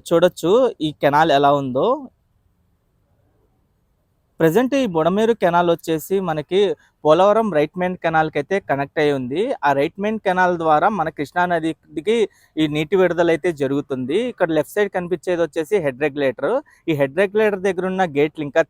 చూడొచ్చు ఈ కెనాల్ ఎలా ఉందో. ప్రెజెంట్ ఈ బుడమేరు కెనాల్ వచ్చేసి మనకి పోలవరం రైట్ మెయిన్ కెనాల్‌కి అయితే కనెక్ట్ అయ్యి ఉంది. ఆ రైట్ మెయిన్ కెనాల్ ద్వారా మన కృష్ణా నదికి ఈ నీటి విడుదల అయితే జరుగుతుంది. ఇక్కడ లెఫ్ట్ సైడ్ కనిపించేది వచ్చేసి హెడ్ రెగ్యులేటర్. ఈ హెడ్ రెగ్యులేటర్ దగ్గర ఉన్న గేట్లు ఇంకా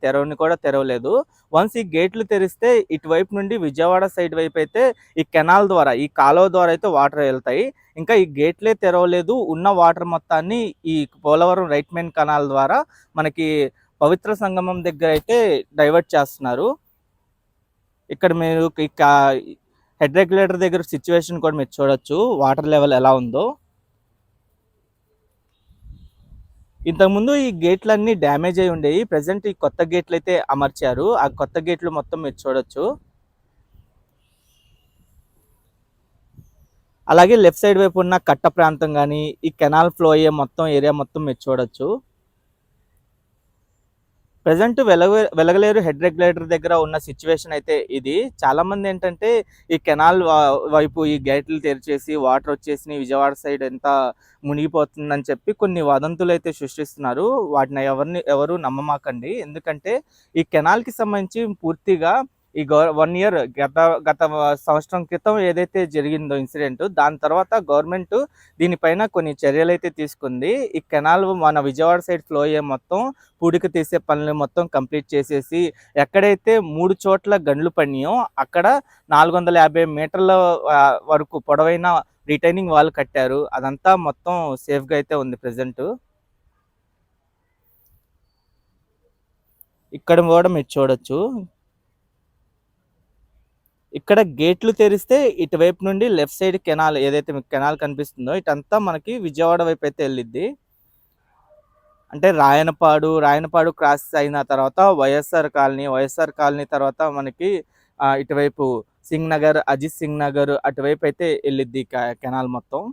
తెరవలేదు. వన్స్ ఈ గేట్లు తెరిస్తే ఇటువైపు నుండి విజయవాడ సైడ్ వైపు అయితే ఈ కెనాల్ ద్వారా, ఈ కాలువ ద్వారా అయితే వాటర్ వెళ్తాయి. ఇంకా ఈ గేట్లే తెరవలేదు. ఉన్న వాటర్ మొత్తాన్ని ఈ పోలవరం రైట్ మెయిన్ కెనాల్ ద్వారా మనకి పవిత్ర సంగమం దగ్గర అయితే డైవర్ట్ చేస్తున్నారు. ఇక్కడ మీరు హెడ్ రెగ్యులేటర్ దగ్గర సిచ్యువేషన్ కూడా మీరు చూడొచ్చు, వాటర్ లెవెల్ ఎలా ఉందో. ఇంతకుముందు ఈ గేట్లన్నీ డ్యామేజ్ అయి ఉండేవి. ప్రెసెంట్ ఈ కొత్త గేట్లు అయితే అమర్చారు. ఆ కొత్త గేట్లు మొత్తం మీరు చూడొచ్చు. అలాగే లెఫ్ట్ సైడ్ వైపు ఉన్న కట్ట ప్రాంతం కానీ, ఈ కెనాల్ ఫ్లో అయ్యే మొత్తం ఏరియా మొత్తం మీరు చూడొచ్చు. ప్రెజెంట్ వెలగలేరు హెడ్ రెగ్యులేటర్ దగ్గర ఉన్న సిచ్యువేషన్ అయితే ఇది. చాలా మంది ఏంటంటే ఈ కెనాల్ వైపు ఈ గేట్లు తెరిచేసి వాటర్ వచ్చేసి విజయవాడ సైడ్ ఎంత మునిగిపోతుందని చెప్పి కొన్ని వదంతులు అయితే సృష్టిస్తున్నారు. వాటిని ఎవరు నమ్మమాకండి. ఎందుకంటే ఈ కెనాల్కి సంబంధించి పూర్తిగా ఈ 1 ఇయర్ గత సంవత్సరం క్రితం ఏదైతే జరిగిందో ఇన్సిడెంట్, దాని తర్వాత గవర్నమెంట్ దీనిపైన కొన్ని చర్యలు అయితే తీసుకుంది. ఈ కెనాల్ మన విజయవాడ సైడ్ ఫ్లో అయ్యే మొత్తం పూడిక తీసే పనులు మొత్తం కంప్లీట్ చేసేసి, ఎక్కడైతే 3 చోట్ల గండ్లు పడినాయో అక్కడ 450 మీటర్ల వరకు పొడవైన రిటైనింగ్ వాల్ కట్టారు. అదంతా మొత్తం సేఫ్గా అయితే ఉంది ప్రెజెంట్. ఇక్కడ కూడా మీరు చూడొచ్చు. ఇక్కడ గేట్లు తెరిస్తే ఇటువైపు నుండి లెఫ్ట్ సైడ్ కెనాల్, ఏదైతే మీకు కెనాల్ కనిపిస్తుందో ఇటంతా మనకి విజయవాడ వైపు అయితే వెళ్ళిద్ది. అంటే రాయనపాడు క్రాస్ అయిన తర్వాత వైఎస్ఆర్ కాలనీ తర్వాత మనకి ఇటువైపు సింగ్ నగర్, అజిత్ సింగ్ నగర్ అటువైపు అయితే వెళ్ళిద్ది కెనాల్ మొత్తం.